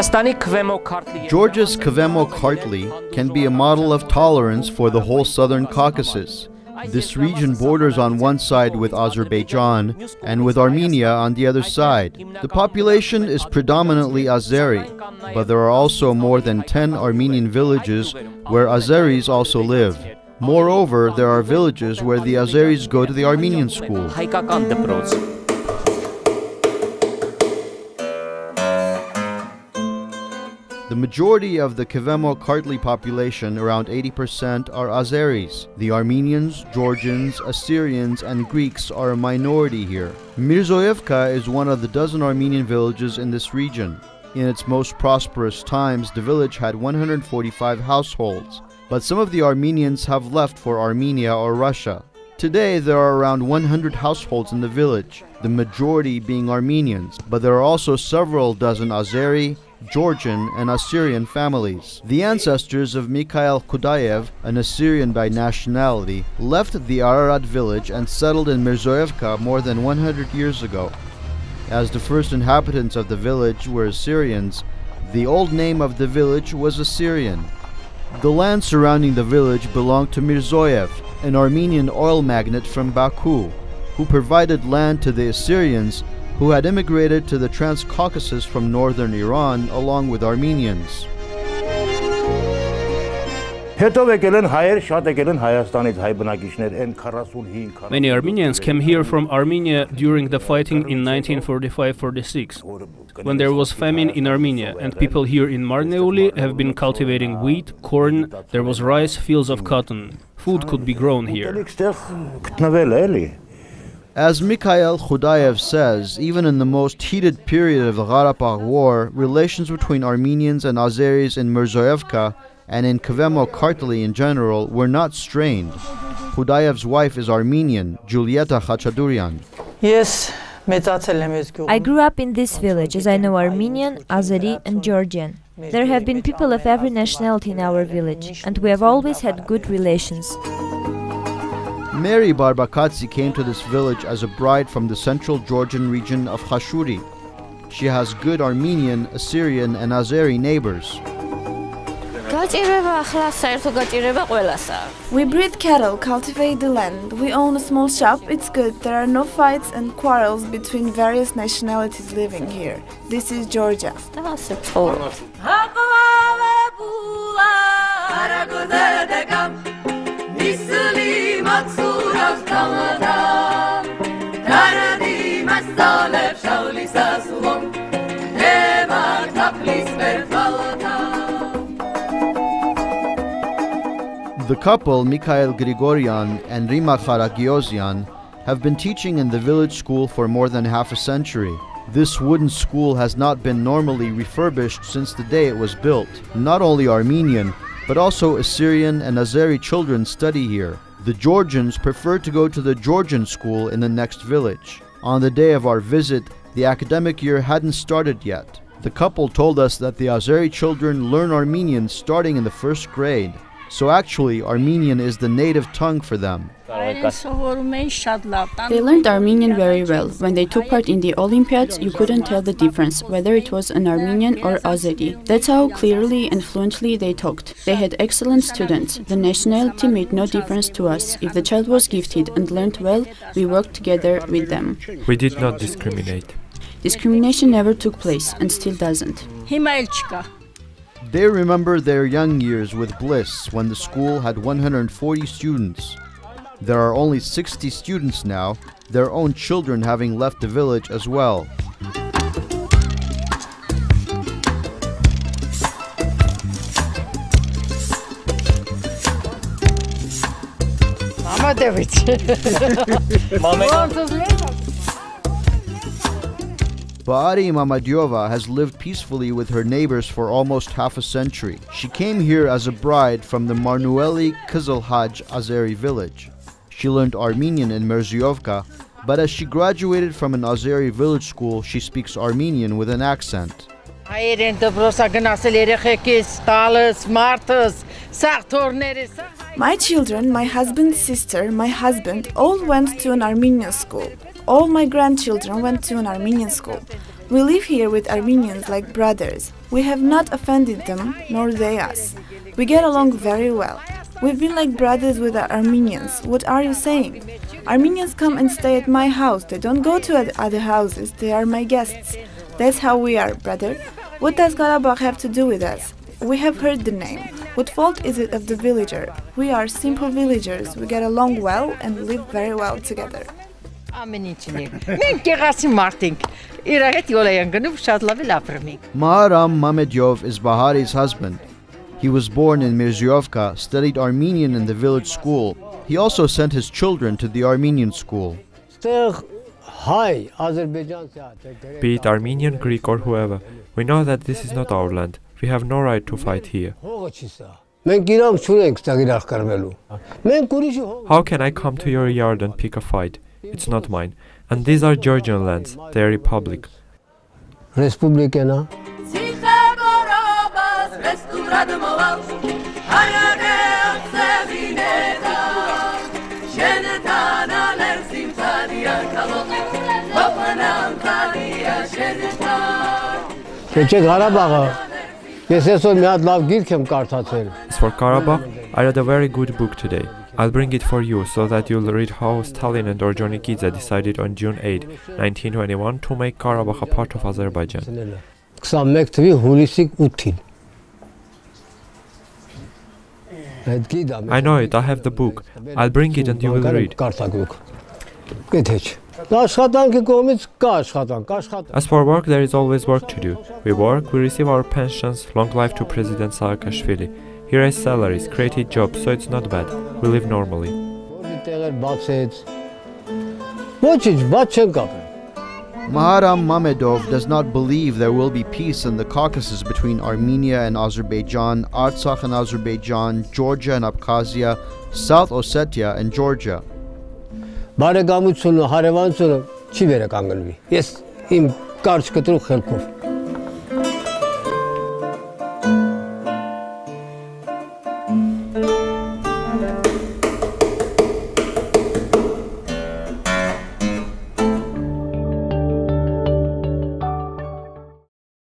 Georgia's Kvemo-Kartli can be a model of tolerance for the whole southern Caucasus. This region borders on one side with Azerbaijan and with Armenia on the other side. The population is predominantly Azeri, but there are also more than 10 Armenian villages where Azeris also live. Moreover, there are villages where the Azeris go to the Armenian school. The majority of the Kvemo-Kartli population, around 80%, are Azeris. The Armenians, Georgians, Assyrians, and Greeks are a minority here. Mirzoevka is one of the dozen Armenian villages in this region. In its most prosperous times, the village had 145 households, but some of the Armenians have left for Armenia or Russia. Today, there are around 100 households in the village, the majority being Armenians, but there are also several dozen Azeri, Georgian, and Assyrian families. The ancestors of Mikhail Kudayev, an Assyrian by nationality, left the Ararat village and settled in Mirzoevka more than 100 years ago. As the first inhabitants of the village were Assyrians, the old name of the village was Assyrian. The land surrounding the village belonged to Mirzoev, an Armenian oil magnate from Baku, who provided land to the Assyrians who had immigrated to the Transcaucasus from northern Iran along with Armenians. Many Armenians came here from Armenia during the fighting in 1945-46, when there was famine in Armenia, and people here in Marneuli have been cultivating wheat, corn, there was rice, fields of cotton. Food could be grown here. As Mikhail Khudayev says, even in the most heated period of the Karabakh War, relations between Armenians and Azeris in Mirzoevka and in Kvemo-Kartli in general were not strained. Khudayev's wife is Armenian, Julieta Khachadurian. Yes, I grew up in this village as I know Armenian, Azeri, and Georgian. There have been people of every nationality in our village, and we have always had good relations. Mary Barbakadze came to this village as a bride from the central Georgian region of Khashuri. She has good Armenian, Assyrian, and Azeri neighbors. We breed cattle, cultivate the land. We own a small shop, it's good. There are no fights and quarrels between various nationalities living here. This is Georgia. The couple, Mikhail Grigoryan and Rima Kharagiozian, have been teaching in the village school for more than half a century. This wooden school has not been normally refurbished since the day it was built. Not only Armenian, but also Assyrian and Azeri children study here. The Georgians prefer to go to the Georgian school in the next village. On the day of our visit, the academic year hadn't started yet. The couple told us that the Azeri children learn Armenian starting in the first grade. So actually, Armenian is the native tongue for them. They learned Armenian very well. When they took part in the Olympiads, you couldn't tell the difference, whether it was an Armenian or Azeri. That's how clearly and fluently they talked. They had excellent students. The nationality made no difference to us. If the child was gifted and learned well, we worked together with them. We did not discriminate. Discrimination never took place and still doesn't. They remember their young years with bliss when the school had 140 students. There are only 60 students now, their own children having left the village as well. Baari Mamadyova has lived peacefully with her neighbors for almost half a century. She came here as a bride from the Marnueli Kizilhaj Azeri village. She learned Armenian in Mirzoevka, but as she graduated from an Azeri village school, she speaks Armenian with an accent. My children, my husband's sister, my husband all went to an Armenian school. All my grandchildren went to an Armenian school. We live here with Armenians like brothers. We have not offended them, nor they us. We get along very well. We've been like brothers with the Armenians. What are you saying? Armenians come and stay at my house. They don't go to other houses. They are my guests. That's how we are, brother. What does Karabakh have to do with us? We have heard the name. What fault is it of the villager? We are simple villagers. We get along well and live very well together. Maharam Mamedyov is Bahari's husband. He was born in Mirzyovka, studied Armenian in the village school. He also sent his children to the Armenian school. Be it Armenian, Greek or whoever, we know that this is not our land. We have no right to fight here. How can I come to your yard and pick a fight? It's not mine. And these are Georgian lands, they are republic. As for Karabakh, I read a very good book today. I'll bring it for you so that you'll read how Stalin and Orjonikidze decided on June 8, 1921 to make Karabakh a part of Azerbaijan. I know it, I have the book. I'll bring it and you will read. As for work, there is always work to do. We work, we receive our pensions, long life to President Saakashvili. He raised salaries, created jobs, so it's not bad. We live normally. Maharam Mamedov does not believe there will be peace in the Caucasus between Armenia and Azerbaijan, Artsakh and Azerbaijan, Georgia and Abkhazia, South Ossetia and Georgia. Բարեկամությունը, հարևանությունը չի վերականգնվի։ Ես իմ կարճ կտրուկ խելքով